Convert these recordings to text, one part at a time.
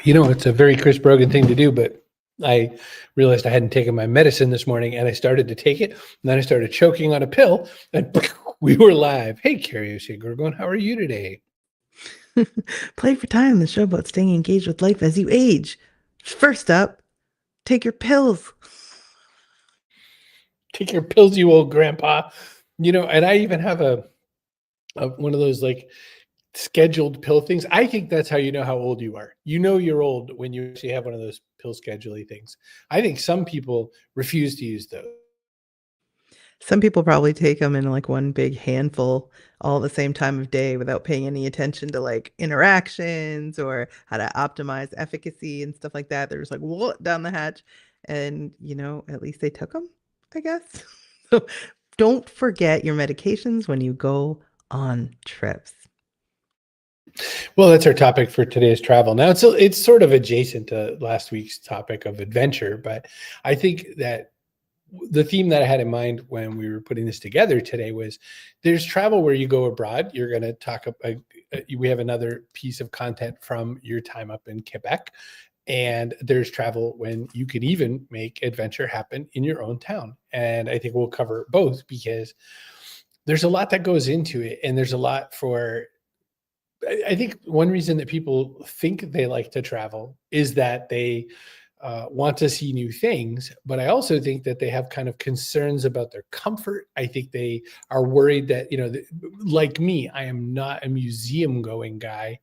It's a very Chris Brogan thing to do, but I realized I hadn't taken my medicine this morning and I started to take it. And then I started choking on a pill and we were live. Hey, Kerry and how are you today? Play for time, the show about staying engaged with life as you age. First up, take your pills. Take your pills, you old grandpa. And I even have a one of those like scheduled pill things. I think that's how you know how old you are. You know you're old when you actually have one of those pill scheduling things. I think some people refuse to use those. Some people probably take them in like one big handful all at the same time of day without paying any attention to like interactions or how to optimize efficacy and stuff like that. They're just like, what, down the hatch. And, at least they took them, I guess. So don't forget your medications when you go on trips. Well, that's our topic for today's travel. Now, it's sort of adjacent to last week's topic of adventure, but I think that the theme that I had in mind when we were putting this together today was there's travel where you go abroad. You're going to talk about, we have another piece of content from your time up in Quebec. And there's travel when you can even make adventure happen in your own town. And I think we'll cover both because there's a lot that goes into it. And there's a lot I think one reason that people think they like to travel is that they want to see new things, but I also think that they have kind of concerns about their comfort. I think they are worried that, like me, I am not a museum going guy,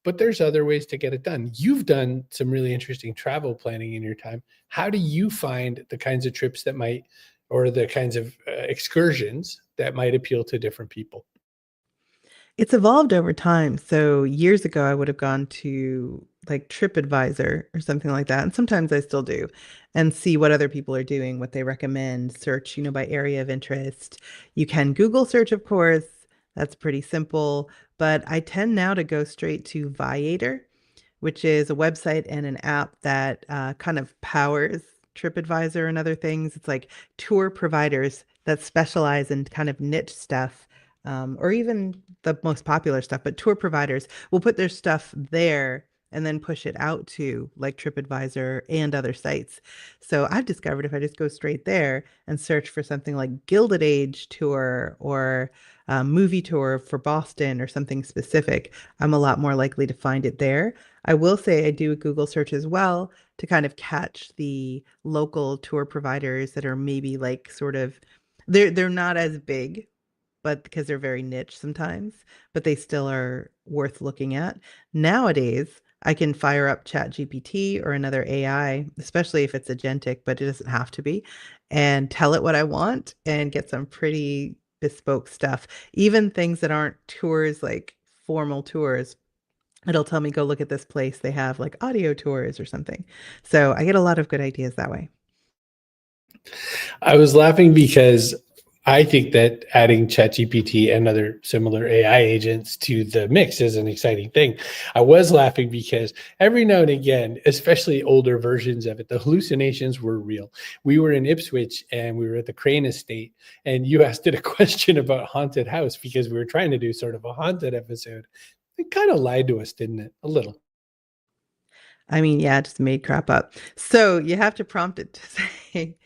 but there's other ways to get it done. You've done some really interesting travel planning in your time. How do you find the kinds of trips or the kinds of excursions that might appeal to different people? It's evolved over time. So years ago, I would have gone to like TripAdvisor or something like that. And sometimes I still do and see what other people are doing, what they recommend, search, by area of interest. You can Google search, of course. That's pretty simple. But I tend now to go straight to Viator, which is a website and an app that kind of powers TripAdvisor and other things. It's like tour providers that specialize in kind of niche stuff, or even the most popular stuff, but tour providers will put their stuff there and then push it out to like TripAdvisor and other sites. So I've discovered if I just go straight there and search for something like Gilded Age tour or movie tour for Boston or something specific, I'm a lot more likely to find it there. I will say I do a Google search as well to kind of catch the local tour providers that are maybe like sort of they're not as big, but because they're very niche sometimes, but they still are worth looking at. Nowadays, I can fire up ChatGPT or another AI, especially if it's agentic, but it doesn't have to be, and tell it what I want and get some pretty bespoke stuff. Even things that aren't tours, like formal tours. It'll tell me, go look at this place. They have like audio tours or something. So I get a lot of good ideas that way. I was laughing because I think that adding ChatGPT and other similar AI agents to the mix is an exciting thing. I was laughing because every now and again, especially older versions of it, the hallucinations were real. We were in Ipswich and we were at the Crane Estate, and you asked it a question about haunted house because we were trying to do sort of a haunted episode. It kind of lied to us, didn't it? A little. I mean, yeah, it just made crap up. So you have to prompt it to say,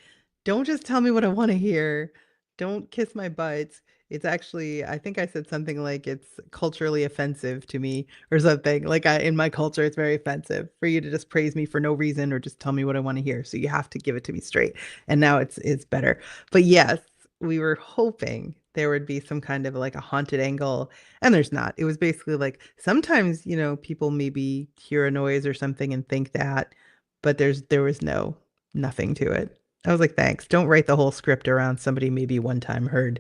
don't just tell me what I want to hear. Don't kiss my butt. It's actually, I think I said something like it's culturally offensive to me or something. Like in my culture, it's very offensive for you to just praise me for no reason or just tell me what I want to hear. So you have to give it to me straight. And now it's better. But yes, we were hoping there would be some kind of like a haunted angle, and there's not. It was basically like sometimes, people maybe hear a noise or something and think that, but there was nothing to it. I was like, thanks. Don't write the whole script around somebody maybe one time heard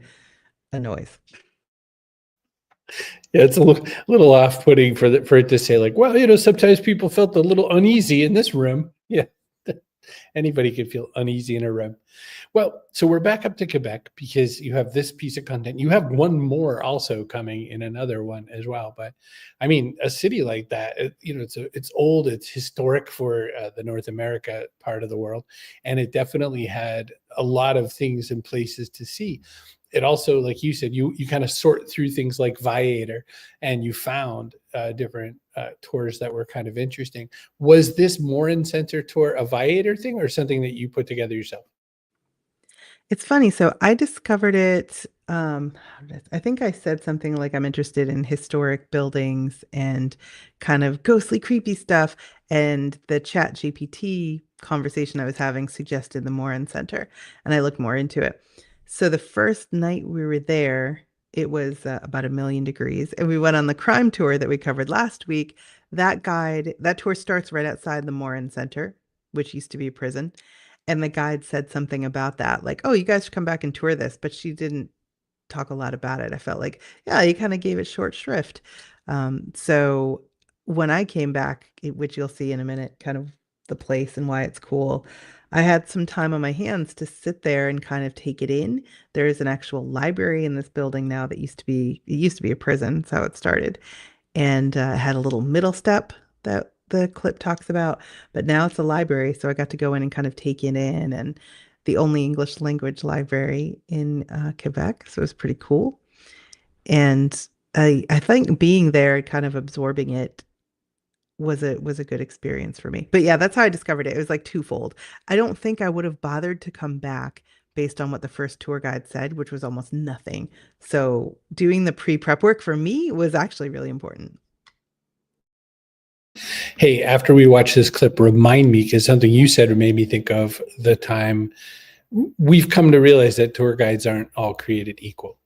a noise. Yeah, it's a little off-putting for it to say like, well, sometimes people felt a little uneasy in this room. Yeah, anybody could feel uneasy in a room. Well, so we're back up to Quebec because you have this piece of content. You have one more also coming in another one as well. But I mean, a city like that, it's old, it's historic for the North America part of the world, and it definitely had a lot of things and places to see. It also, like you said, you kind of sort through things like Viator, and you found different tours that were kind of interesting. Was this Morin Center tour a Viator thing or something that you put together yourself? It's funny. So I discovered it. I think I said something like I'm interested in historic buildings and kind of ghostly, creepy stuff. And the Chat GPT conversation I was having suggested the Morin Center, and I looked more into it. So the first night we were there, it was about 1,000,000 degrees, and we went on the crime tour that we covered last week. That tour starts right outside the Morin Center, which used to be a prison. And the guide said something about that, like, "Oh, you guys should come back and tour this," but she didn't talk a lot about it. I felt like, yeah, you kind of gave it short shrift. So when I came back, which you'll see in a minute, kind of the place and why it's cool, I had some time on my hands to sit there and kind of take it in. There is an actual library in this building now that used to be a prison. That's how it started, and it had a little middle step that the clip talks about, but now it's a library, so I got to go in and kind of take it in, and the only English language library in Quebec, so it was pretty cool. And I think being there, kind of absorbing it, was a good experience for me. But yeah, that's how I discovered it. It was like twofold. I don't think I would have bothered to come back based on what the first tour guide said, which was almost nothing. So doing the pre-prep work for me was actually really important. Hey, after we watch this clip, remind me, because something you said made me think of the time we've come to realize that tour guides aren't all created equal.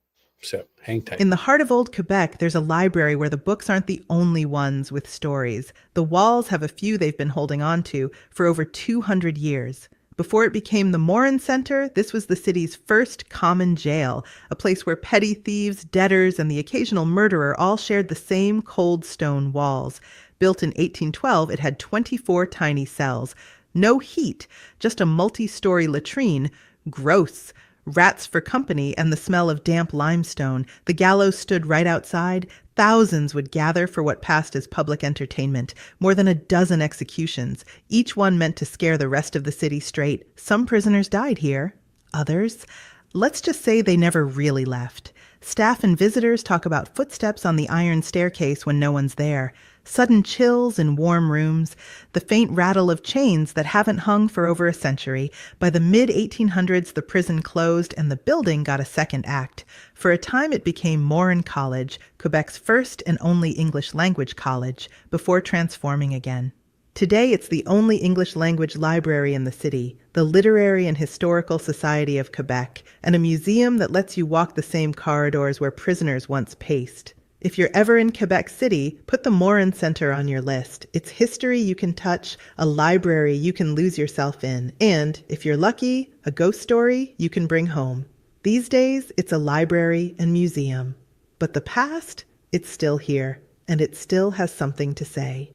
So hang tight. In the heart of old Quebec, there's a library where the books aren't the only ones with stories. The walls have a few they've been holding on to for over 200 years. Before it became the Morin Center, this was the city's first common jail, a place where petty thieves, debtors, and the occasional murderer all shared the same cold stone walls. Built in 1812, it had 24 tiny cells. No heat, just a multi-story latrine. Gross. Rats for company and the smell of damp limestone. The gallows stood right outside. Thousands would gather for what passed as public entertainment. More than a dozen executions, each one meant to scare the rest of the city straight. Some prisoners died here. Others, let's just say they never really left. Staff and visitors talk about footsteps on the iron staircase when no one's there. Sudden chills in warm rooms, the faint rattle of chains that haven't hung for over a century. By the mid-1800s, the prison closed and the building got a second act. For a time, it became Morin College, Quebec's first and only English language college, before transforming again. Today, it's the only English language library in the city, the Literary and Historical Society of Quebec, and a museum that lets you walk the same corridors where prisoners once paced. If you're ever in Quebec City, put the Morin Center on your list. It's history you can touch, a library you can lose yourself in, and, if you're lucky, a ghost story you can bring home. These days, it's a library and museum. But the past, it's still here, and it still has something to say.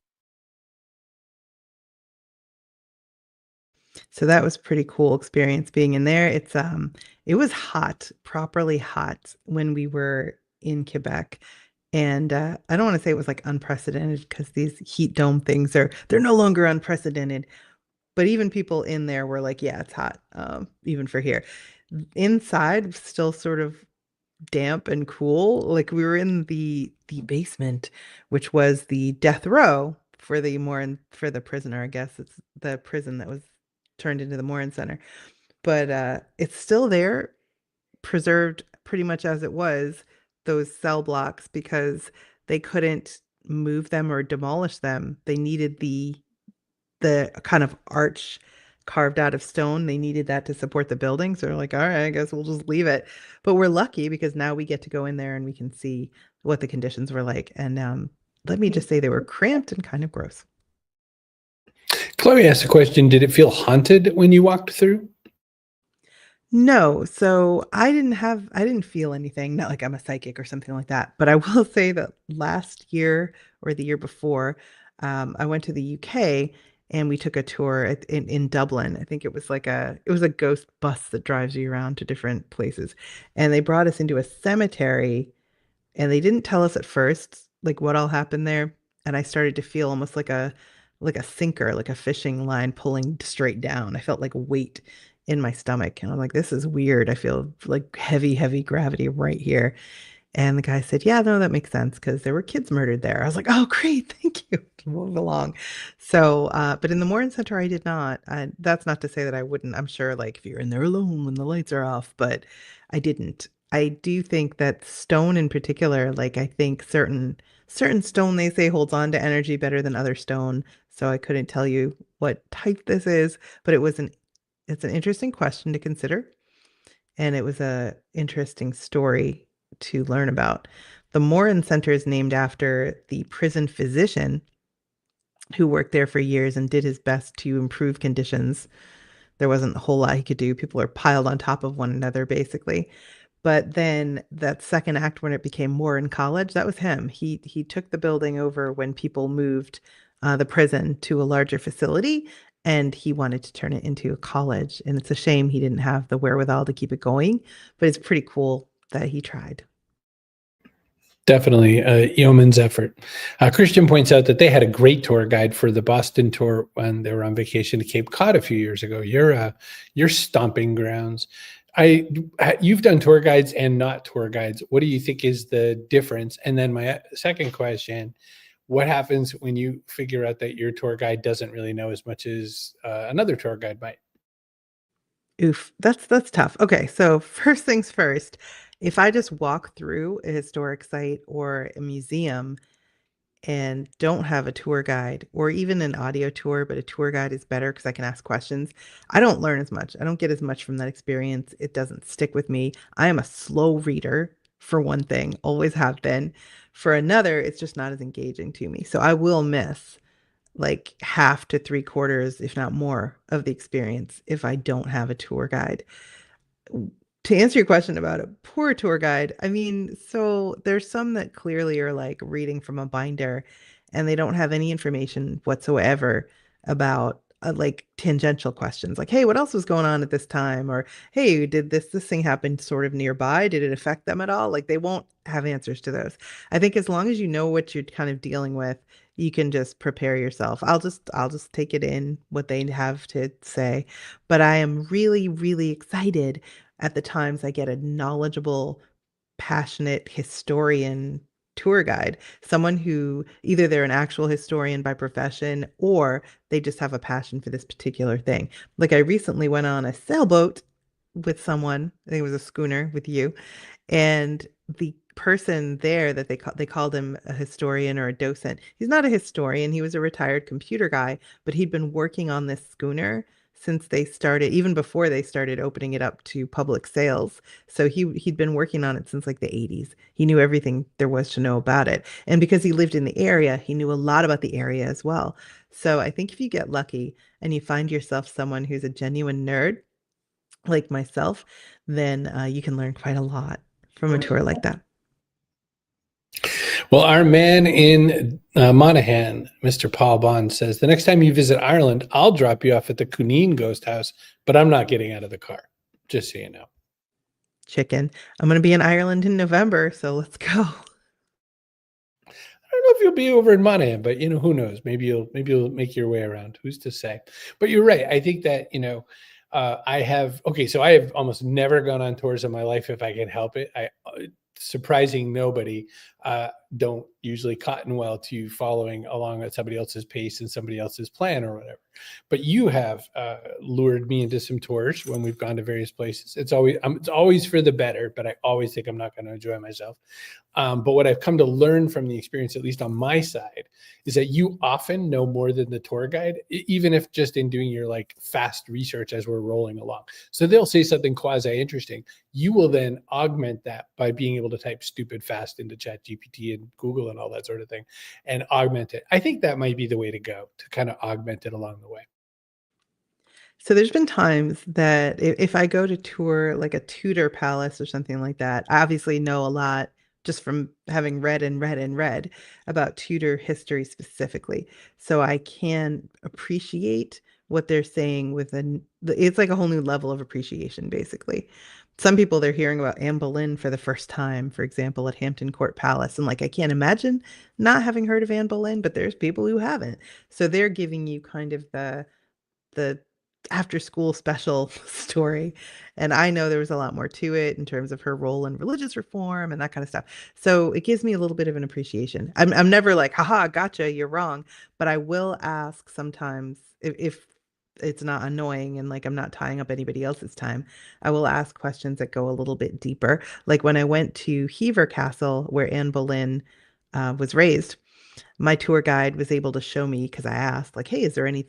So that was a pretty cool experience being in there. It was hot, properly hot when we were in Quebec. And I don't want to say it was like unprecedented because these heat dome things they're no longer unprecedented. But even people in there were like, yeah, it's hot, even for here. Inside, still sort of damp and cool. Like we were in the basement, which was the death row for for the prisoner. I guess it's the prison that was turned into the Morin Center. But it's still there, preserved pretty much as it was, those cell blocks, because they couldn't move them or demolish them. They needed the kind of arch carved out of stone. They needed that to support the building. So they're like, all right, I guess we'll just leave it. But we're lucky because now we get to go in there and we can see what the conditions were like. And let me just say they were cramped and kind of gross. Chloe asked a question. Did it feel haunted when you walked through? No, so I didn't feel anything, not like I'm a psychic or something like that. But I will say that last year or the year before, I went to the UK and we took a tour in Dublin. I think it was a ghost bus that drives you around to different places. And they brought us into a cemetery and they didn't tell us at first like what all happened there. And I started to feel almost like a sinker, like a fishing line pulling straight down. I felt like a weight in my stomach. And I'm like, this is weird. I feel like heavy, heavy gravity right here. And the guy said, yeah, no, that makes sense because there were kids murdered there. I was like, oh, great, thank you. Move along. So, but in the Morin Center, I did not. That's not to say that I wouldn't. I'm sure, like, if you're in there alone when the lights are off, but I didn't. I do think that stone in particular, like, I think certain stone they say holds on to energy better than other stone. So I couldn't tell you what type this is, but it's an interesting question to consider and it was a interesting story to learn about. The Morin Center is named after the prison physician who worked there for years and did his best to improve conditions. There wasn't a whole lot he could do. People are piled on top of one another, basically. But then that second act, when it became Warren College, that was him. He took the building over when people moved the prison to a larger facility, and he wanted to turn it into a college. And it's a shame he didn't have the wherewithal to keep it going, but it's pretty cool that he tried. Definitely a yeoman's effort. Christian points out that they had a great tour guide for the Boston tour when they were on vacation to Cape Cod a few years ago. Your stomping grounds. You've done tour guides and not tour guides. What do you think is the difference? And then my second question: what happens when you figure out that your tour guide doesn't really know as much as another tour guide might? Oof, that's tough. Okay, so first things first, if I just walk through a historic site or a museum and don't have a tour guide or even an audio tour, but a tour guide is better because I can ask questions. I don't learn as much. I don't get as much from that experience. It doesn't stick with me. I am a slow reader, for one thing, always have been. For another, it's just not as engaging to me. So I will miss like half to three quarters, if not more, of the experience if I don't have a tour guide. To answer your question about a poor tour guide, I mean, so there's some that clearly are like reading from a binder and they don't have any information whatsoever about like tangential questions like, hey, what else was going on at this time? Or, hey, did this thing happen sort of nearby? Did it affect them at all? Like they won't have answers to those. I think as long as you know what you're kind of dealing with, you can just prepare yourself. I'll just take it in what they have to say. But I am really, really excited at the times I get a knowledgeable, passionate historian tour guide, someone who either they're an actual historian by profession or they just have a passion for this particular thing. Like I recently went on a sailboat with someone, I think it was a schooner with you, and the person there that they called him a historian or a docent. He's not a historian. He was a retired computer guy, but he'd been working on this schooner since they started, even before they started opening it up to public sales. So he'd been working on it since like the 80s. He knew everything there was to know about it. And because he lived in the area, he knew a lot about the area as well. So I think if you get lucky and you find yourself someone who's a genuine nerd like myself, then you can learn quite a lot from a tour like that. Well, our man in Monaghan, Mr. Paul Bond, says the next time you visit Ireland, I'll drop you off at the Cuneen Ghost House, but I'm not getting out of the car. Just so you know. Chicken. I'm going to be in Ireland in November, so let's go. I don't know if you'll be over in Monaghan, but who knows? Maybe you'll make your way around. Who's to say? But you're right. I think that so I have almost never gone on tours in my life if I can help it. I surprising nobody, don't usually cotton well to following along at somebody else's pace and somebody else's plan or whatever. But you have lured me into some tours when we've gone to various places. It's always for the better, but I always think I'm not going to enjoy myself. But what I've come to learn from the experience, at least on my side, is that you often know more than the tour guide, even if just in doing your like fast research as we're rolling along. So they'll say something quasi interesting. You will then augment that by being able to type stupid fast into Chat GPT and Google and all that sort of thing and augment it. I think that might be the way to go, to kind of augment it along the way. So there's been times that if I go to tour like a Tudor palace or something like that, I obviously know a lot just from having read and read and read about Tudor history specifically. So I can appreciate what they're saying it's like a whole new level of appreciation, basically. Some people they're hearing about Anne Boleyn for the first time, for example, at Hampton Court Palace. And like I can't imagine not having heard of Anne Boleyn, but there's people who haven't. So they're giving you kind of the after school special story. And I know there was a lot more to it in terms of her role in religious reform and that kind of stuff. So it gives me a little bit of an appreciation. I'm never like, haha, gotcha, you're wrong. But I will ask sometimes if it's not annoying and like I'm not tying up anybody else's time, I will ask questions that go a little bit deeper. Like when I went to Hever Castle, where Anne Boleyn was raised, my tour guide was able to show me because I asked, like, hey, is there any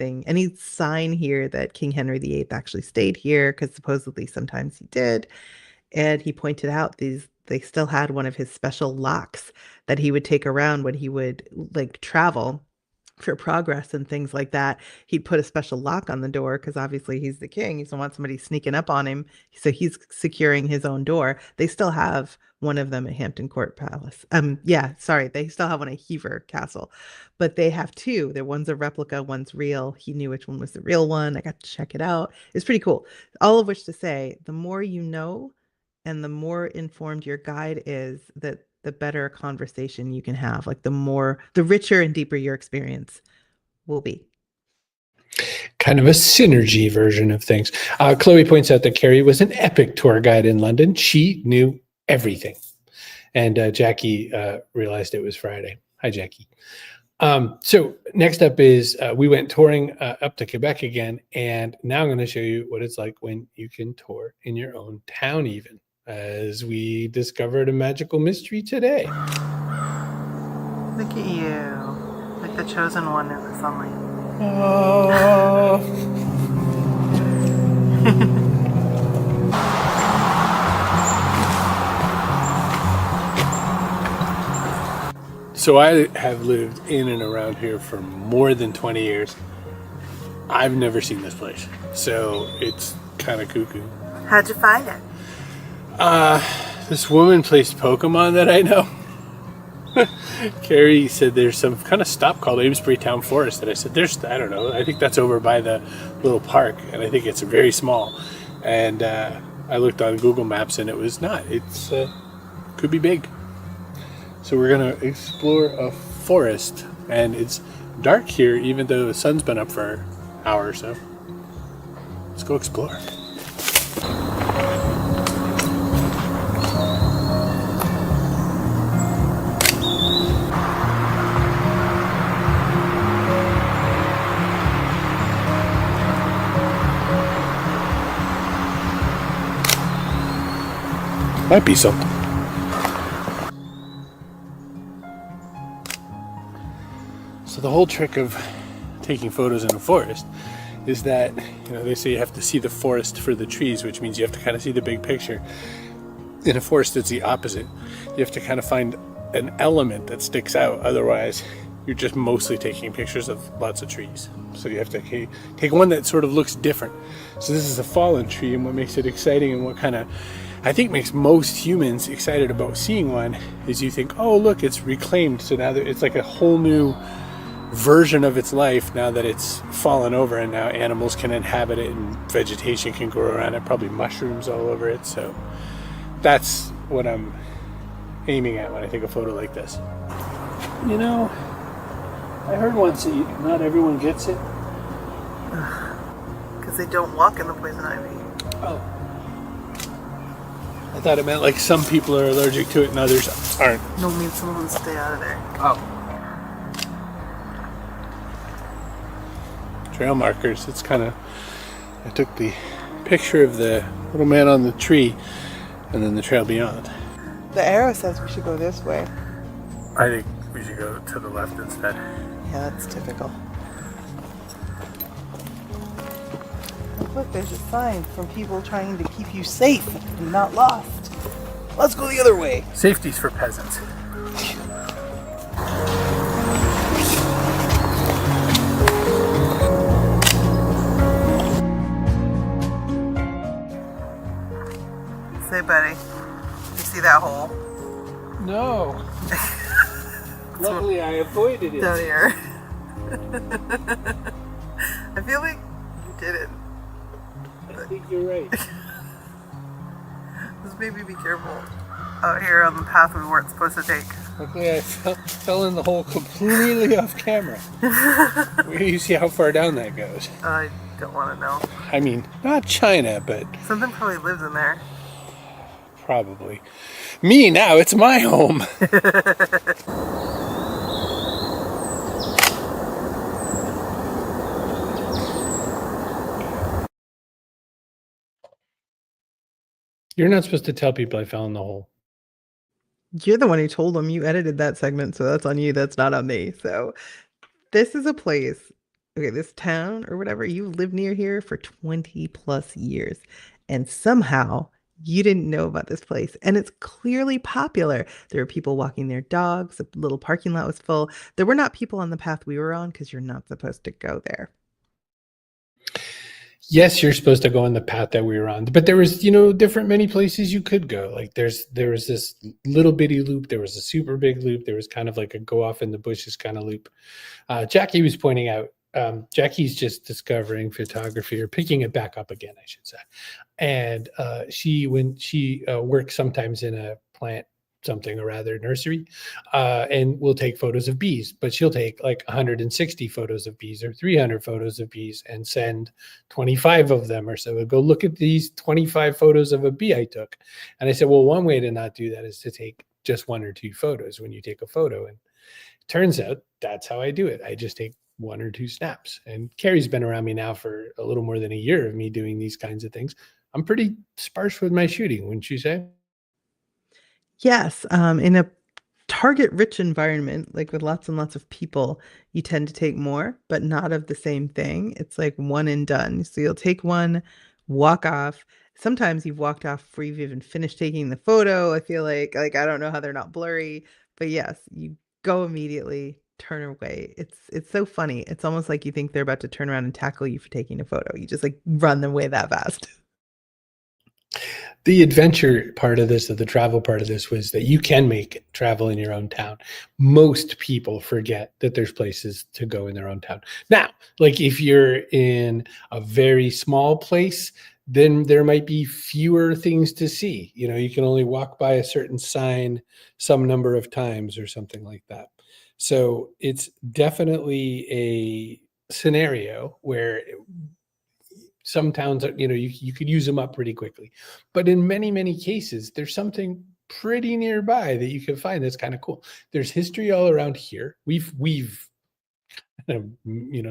sign here that King Henry VIII actually stayed here? Because supposedly sometimes he did. And he pointed out they still had one of his special locks that he would take around when he would like travel for progress and things like that. He'd put a special lock on the door because obviously he's the king. He doesn't want somebody sneaking up on him. So he's securing his own door. They still have one of them at Hampton Court Palace. Yeah, sorry, they still have one at Hever Castle, but they have two. There one's a replica, one's real. He knew which one was the real one. I got to check it out. It's pretty cool. All of which to say, the more you know, and the more informed your guide is, that the better conversation you can have. Like the richer and deeper your experience will be. Kind of a synergy version of things. Chloe points out that Kerry was an epic tour guide in London. She knew everything. And Jackie realized it was Friday. Hi, Jackie. So next up is we went touring up to Quebec again. And now I'm going to show you what it's like when you can tour in your own town even, as we discovered a magical mystery today. Look at you. Like the chosen one in the sunlight. So I have lived in and around here for more than 20 years. I've never seen this place, so it's kind of cuckoo. How'd you find it? This woman placed Pokemon that I know. Kerry said there's some kind of stop called Amesbury Town Forest, and I said I don't know, I think that's over by the little park, and I think it's very small. And I looked on Google Maps and it was not. It's could be big. So we're gonna explore a forest, and it's dark here even though the sun's been up for an hour or so. Let's go explore. Might be something. So the whole trick of taking photos in a forest is that, they say you have to see the forest for the trees, which means you have to kind of see the big picture. In a forest, it's the opposite. You have to kind of find an element that sticks out. Otherwise, you're just mostly taking pictures of lots of trees. So you have to take one that sort of looks different. So this is a fallen tree, and what makes it exciting and what kind of, I think, makes most humans excited about seeing one is you think, oh, look, it's reclaimed. So now it's like a whole new version of its life now that it's fallen over, and now animals can inhabit it and vegetation can grow around it, probably mushrooms all over it. So that's what I'm aiming at when I take a photo like this. I heard once that not everyone gets it. Because they don't walk in the poison ivy. Oh. I thought it meant like some people are allergic to it and others aren't. No, it means someone stay out of there. Oh. Trail markers. It's kind of, I took the picture of the little man on the tree and then the trail beyond. The arrow says we should go this way. I think we should go to the left instead. Yeah, that's typical. Look, there's a sign from people trying to keep you safe and not lost. Let's go the other way. Safety's for peasants. Say, buddy, you see that hole? No. Luckily, I avoided it. Down here. I feel like you didn't. I think you're right. Just maybe be careful out here on the path we weren't supposed to take. Luckily, I fell in the hole completely off camera. Where do you see how far down that goes? Don't want to know. I mean, not China, but Something probably lives in there. probably. Me now, it's my home. You're not supposed to tell people I fell in the hole. You're the one who told them. You edited that segment, so that's on you. That's not on me. So this is a place, okay, this town or whatever, you lived near here for 20 plus years. And somehow you didn't know about this place. And it's clearly popular. There were people walking their dogs. The little parking lot was full. There were not people on the path we were on because you're not supposed to go there. Yes, you're supposed to go on the path that we were on, but there was, different many places you could go. Like there was this little bitty loop, there was a super big loop, there was kind of like a go off in the bushes kind of loop. Jackie was pointing out, Jackie's just discovering photography or picking it back up again, I should say. And when she works sometimes in a plant something or rather nursery, and we'll take photos of bees, but she'll take like 160 photos of bees or 300 photos of bees and send 25 of them or so. We'll go look at these 25 photos of a bee I took. And I said, well, one way to not do that is to take just one or two photos when you take a photo. And it turns out that's how I do it. I just take one or two snaps. And Carrie's been around me now for a little more than a year of me doing these kinds of things. I'm pretty sparse with my shooting, wouldn't you say? Yes, in a target-rich environment, like with lots and lots of people, you tend to take more, but not of the same thing. It's like one and done. So you'll take one, walk off. Sometimes you've walked off before you've even finished taking the photo. I feel like I don't know how they're not blurry, but yes, you go immediately, turn away. It's so funny. It's almost like you think they're about to turn around and tackle you for taking a photo. You just like run away that fast. The adventure part of this, or the travel part of this, was that you can make travel in your own town. Most people forget that there's places to go in their own town. Now, like if you're in a very small place, then there might be fewer things to see. You can only walk by a certain sign some number of times or something like that. So it's definitely a scenario where some towns are, you could use them up pretty quickly, but in many many cases there's something pretty nearby that you can find that's kind of cool. There's history all around here. We've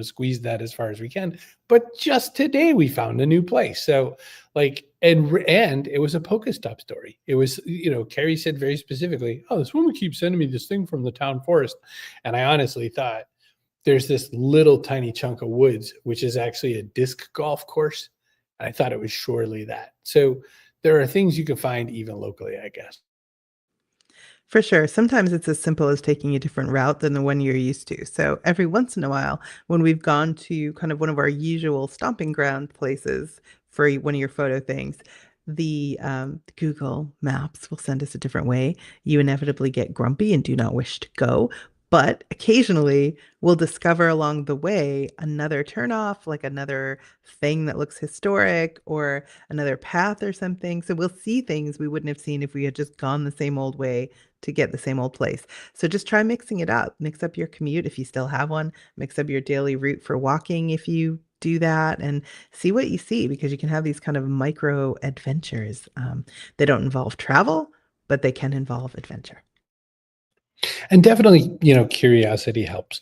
squeezed that as far as we can, but just today we found a new place. So like, and it was a Pokestop story. It was, Carrie said very specifically, oh, this woman keeps sending me this thing from the town forest, and I honestly thought there's this little tiny chunk of woods, which is actually a disc golf course. I thought it was surely that. So there are things you can find even locally, I guess. For sure. Sometimes it's as simple as taking a different route than the one you're used to. So every once in a while, when we've gone to kind of one of our usual stomping ground places for one of your photo things, the Google Maps will send us a different way. You inevitably get grumpy and do not wish to go. But occasionally we'll discover along the way another turnoff, like another thing that looks historic or another path or something. So we'll see things we wouldn't have seen if we had just gone the same old way to get the same old place. So just try mixing it up. Mix up your commute if you still have one. Mix up your daily route for walking if you do that, and see what you see, because you can have these kind of micro adventures. They don't involve travel, but they can involve adventure. And definitely, curiosity helps.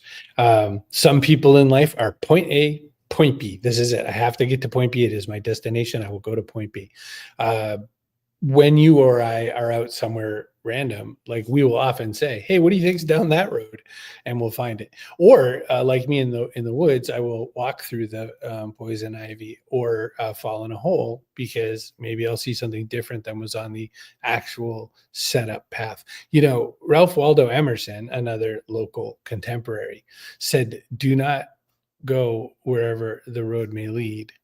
Some people in life are point A, point B. This is it. I have to get to point B. It is my destination. I will go to point B. When you or I are out somewhere random, like we will often say, "Hey, what do you think's down that road?" And we'll find it. Or like me in the woods, I will walk through the poison ivy or fall in a hole because maybe I'll see something different than was on the actual setup path. Ralph Waldo Emerson, another local contemporary, said, "Do not go wherever the road may lead.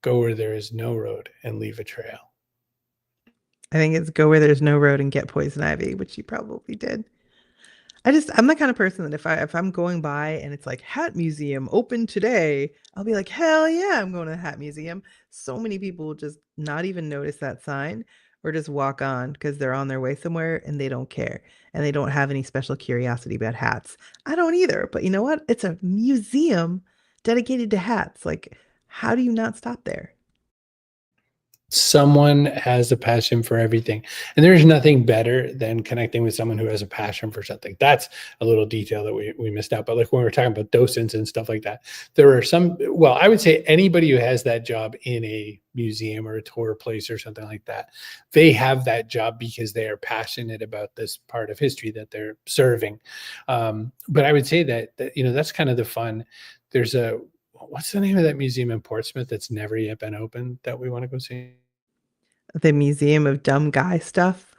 Go where there is no road and leave a trail." I think it's go where there's no road and get poison ivy, which you probably did. I'm the kind of person that if I'm going by and it's like hat museum open today, I'll be like, hell yeah, I'm going to the hat museum. So many people will just not even notice that sign or just walk on because they're on their way somewhere and they don't care and they don't have any special curiosity about hats. I don't either, but you know what? It's a museum dedicated to hats. Like, How do you not stop there? Someone has a passion for everything, and there's nothing better than connecting with someone who has a passion for something. That's a little detail that we missed out, but like when we were talking about docents and stuff like that, there are some, well, I would say anybody who has that job in a museum or a tour place or something like that, they have that job because they are passionate about this part of history that they're serving. But I would say that that's kind of the fun. There's a, what's the name of that museum in Portsmouth that's never yet been opened that we want to go see? The Museum of Dumb Guy Stuff.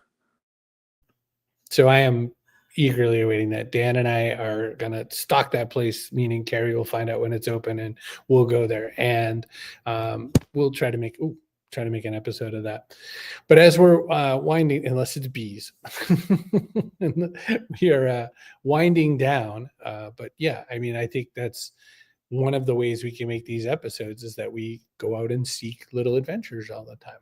So I am eagerly awaiting that. Dan and I are gonna stock that place, meaning Kerry will find out when it's open and we'll go there, and we'll try to make an episode of that. But as we're winding, unless it's bees, we are winding down. But yeah, I mean, I think that's one of the ways we can make these episodes is that we go out and seek little adventures all the time.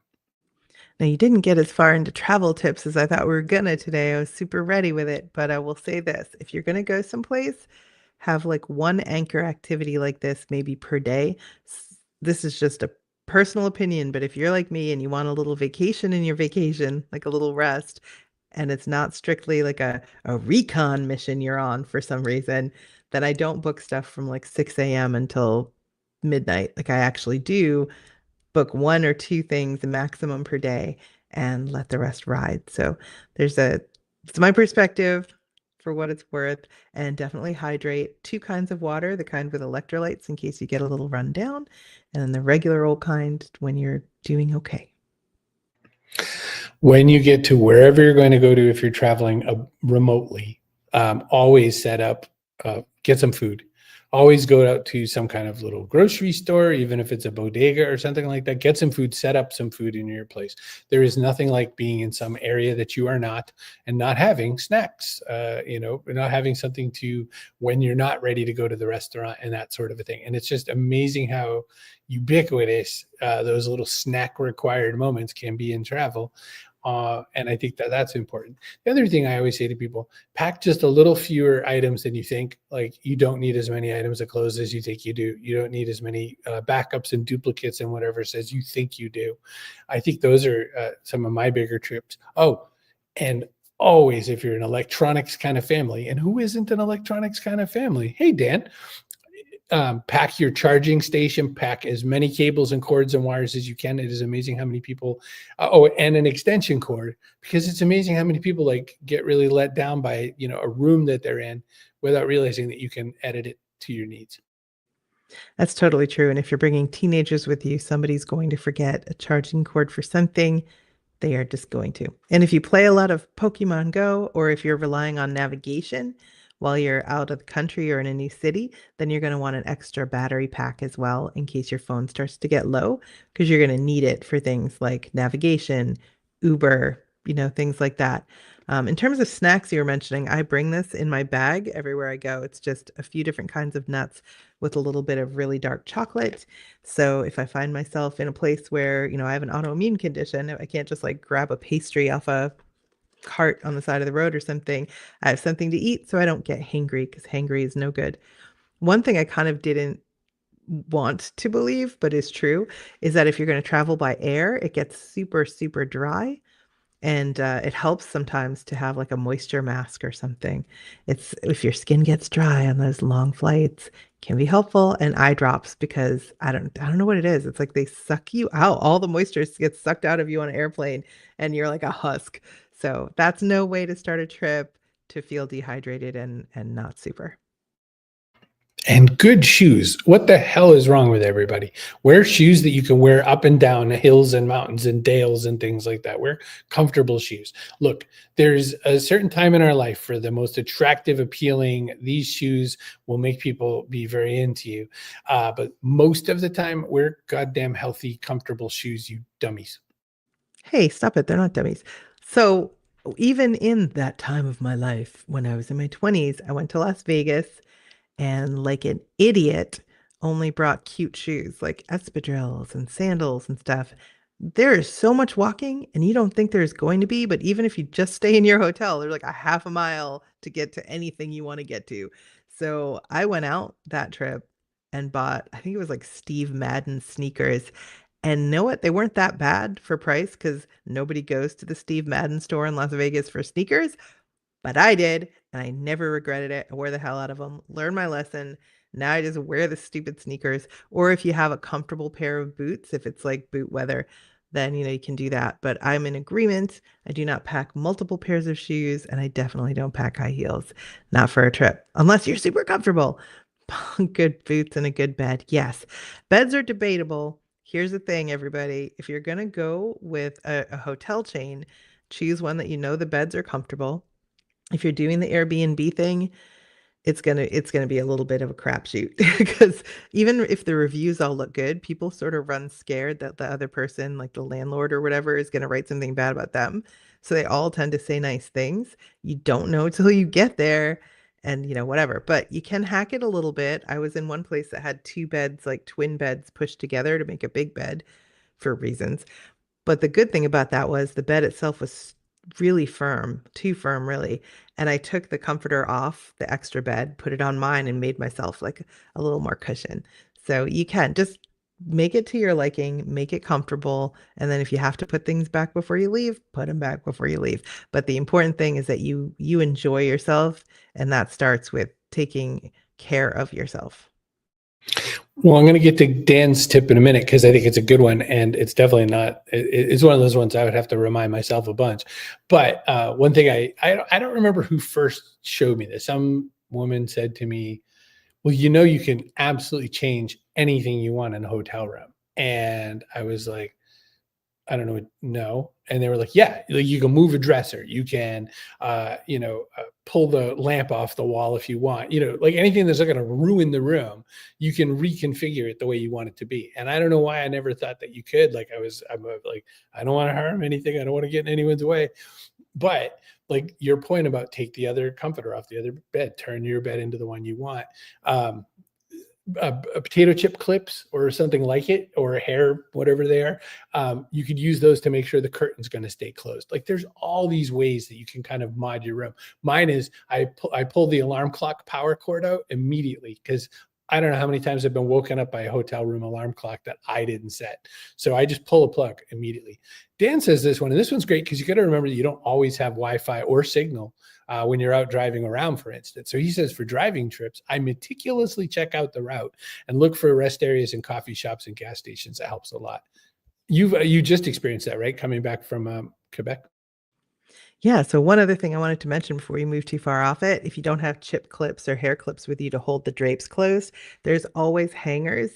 Now, you didn't get as far into travel tips as I thought we were gonna today. I was super ready with it, but I will say this, if you're gonna go someplace, have like one anchor activity like this maybe per day. This is just a personal opinion, but if you're like me and you want a little vacation in your vacation, like a little rest, and it's not strictly like a recon mission you're on for some reason, then I don't book stuff from like 6 a.m. until midnight. Like I actually do book one or two things maximum per day and let the rest ride. So there's a, it's my perspective for what it's worth, and definitely hydrate. Two kinds of water, the kind with electrolytes in case you get a little run down, and then the regular old kind when you're doing okay. When you get to wherever you're going to go to, if you're traveling remotely, always set up, get some food. Always go out to some kind of little grocery store, even if it's a bodega or something like that. Get some food, set up some food in your place. There is nothing like being in some area that you are not and not having snacks, not having something to when you're not ready to go to the restaurant and that sort of a thing. And it's just amazing how ubiquitous those little snack required moments can be in travel. And I think that that's important. The other thing I always say to people, pack just a little fewer items than you think. Like you don't need as many items of clothes as you think you do. You don't need as many backups and duplicates and whatever as you think you do. I think those are some of my bigger trips. Oh, and always, if you're an electronics kind of family, and who isn't an electronics kind of family? Hey, Dan, pack your charging station, pack as many cables and cords and wires as you can. It is amazing how many people, and an extension cord, because it's amazing how many people like get really let down by, a room that they're in without realizing that you can edit it to your needs. That's totally true. And if you're bringing teenagers with you, somebody's going to forget a charging cord for something. They are just going to. And if you play a lot of Pokemon Go, or if you're relying on navigation while you're out of the country or in a new city, then you're going to want an extra battery pack as well in case your phone starts to get low, because you're going to need it for things like navigation, Uber, things like that. In terms of snacks you were mentioning, I bring this in my bag everywhere I go. It's just a few different kinds of nuts with a little bit of really dark chocolate. So if I find myself in a place where, I have an autoimmune condition, I can't just like grab a pastry off a cart on the side of the road or something. I have something to eat so I don't get hangry, because hangry is no good. One thing I kind of didn't want to believe, but is true, is that if you're going to travel by air, it gets super, super dry. And it helps sometimes to have like a moisture mask or something. It's if your skin gets dry on those long flights, can be helpful. And eye drops, because I don't know what it is. It's like they suck you out. All the moisture gets sucked out of you on an airplane, and you're like a husk. So that's no way to start a trip to feel dehydrated and not super. And good shoes. What the hell is wrong with everybody? Wear shoes that you can wear up and down hills and mountains and dales and things like that. Wear comfortable shoes. Look, there's a certain time in our life for the most attractive, appealing. These shoes will make people be very into you. But most of the time, wear goddamn healthy, comfortable shoes, you dummies. Hey, stop it. They're not dummies. So even in that time of my life, when I was in my 20s, I went to Las Vegas and like an idiot only brought cute shoes like espadrilles and sandals and stuff. There is so much walking, and you don't think there's going to be, but even if you just stay in your hotel, there's like a half a mile to get to anything you want to get to. So I went out that trip and bought, I think it was like Steve Madden sneakers. And know what? They weren't that bad for price because nobody goes to the Steve Madden store in Las Vegas for sneakers. But I did, and I never regretted it. I wore the hell out of them, learned my lesson. Now I just wear the stupid sneakers. Or if you have a comfortable pair of boots, if it's like boot weather, then you can do that. But I'm in agreement. I do not pack multiple pairs of shoes, and I definitely don't pack high heels. Not for a trip, unless you're super comfortable. Good boots and a good bed. Yes. Beds are debatable. Here's the thing, everybody. If you're going to go with a hotel chain, choose one that you know the beds are comfortable. If you're doing the Airbnb thing, it's gonna be a little bit of a crapshoot because even if the reviews all look good, people sort of run scared that the other person, like the landlord or whatever, is gonna write something bad about them. So they all tend to say nice things. You don't know till you get there and whatever. But you can hack it a little bit. I was in one place that had two beds, like twin beds pushed together to make a big bed for reasons. But the good thing about that was the bed itself was really firm, too firm, really. And I took the comforter off the extra bed, put it on mine, and made myself like a little more cushion. So you can just make it to your liking, make it comfortable. And then if you have to put things back before you leave, put them back before you leave. But the important thing is that you enjoy yourself. And that starts with taking care of yourself. Well, I'm going to get to Dan's tip in a minute because I think it's a good one, and it's definitely not. It's one of those ones I would have to remind myself a bunch. But one thing I don't remember who first showed me this. Some woman said to me, "Well, you can absolutely change anything you want in a hotel room," and I was like, I don't know, no. And they were like, yeah, like you can move a dresser. You can, pull the lamp off the wall if you want, like anything that's not going to ruin the room, you can reconfigure it the way you want it to be. And I don't know why I never thought that you could. Like I'm like, I don't want to harm anything. I don't want to get in anyone's way. But like your point about take the other comforter off the other bed, turn your bed into the one you want. A potato chip clips or something like it, or a hair, whatever they are, you could use those to make sure the curtain's going to stay closed. Like there's all these ways that you can kind of mod your room. Mine is I pull the alarm clock power cord out immediately because I don't know how many times I've been woken up by a hotel room alarm clock that I didn't set. So I just pull a plug immediately. Dan says this one, and this one's great because you got to remember that you don't always have Wi-Fi or signal when you're out driving around, for instance. So he says for driving trips, I meticulously check out the route and look for rest areas and coffee shops and gas stations. That helps a lot. You just experienced that, right? Coming back from Quebec. Yeah, so one other thing I wanted to mention before you move too far off it, if you don't have chip clips or hair clips with you to hold the drapes closed, there's always hangers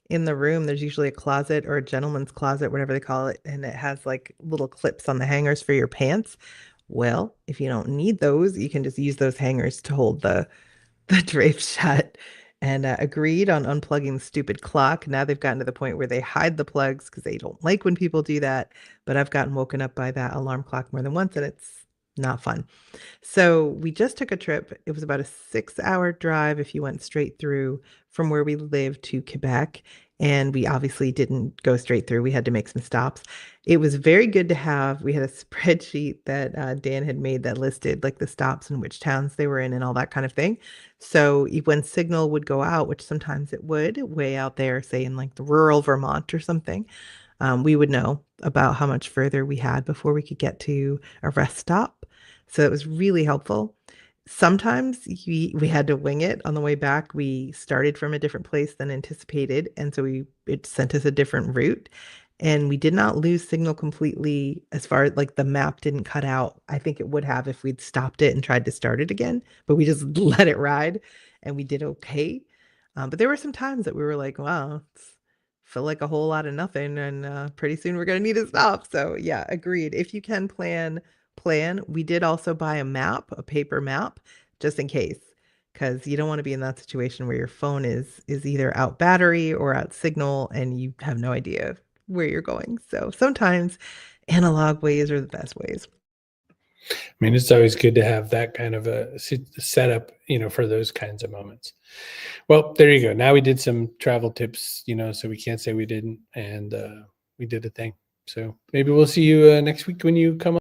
in the room. There's usually a closet or a gentleman's closet, whatever they call it, and it has like little clips on the hangers for your pants. Well, if you don't need those, you can just use those hangers to hold the drapes shut. And agreed on unplugging the stupid clock. Now they've gotten to the point where they hide the plugs because they don't like when people do that. But I've gotten woken up by that alarm clock more than once, and it's not fun. So we just took a trip. It was about a 6-hour drive if you went straight through from where we live to Quebec. And we obviously didn't go straight through. We had to make some stops. It was very good to have. We had a spreadsheet that Dan had made that listed like the stops and which towns they were in and all that kind of thing. So when signal would go out, which sometimes it would, way out there, say in like the rural Vermont or something, we would know about how much further we had before we could get to a rest stop. So it was really helpful. Sometimes we had to wing it on the way back. We started from a different place than anticipated, and so it sent us a different route. And we did not lose signal completely as far as like the map didn't cut out. I think it would have if we'd stopped it and tried to start it again, but we just let it ride and we did okay. But there were some times that we were like, wow, it's feel like a whole lot of nothing, and pretty soon we're gonna need to stop. So yeah, agreed. If you can plan. We did also buy a map, a paper map, just in case, because you don't want to be in that situation where your phone is either out battery or out signal, and you have no idea where you're going. So sometimes analog ways are the best ways. I mean, it's always good to have that kind of a setup, for those kinds of moments. Well, there you go. Now we did some travel tips, so we can't say we didn't, and we did a thing. So maybe we'll see you next week when you come on.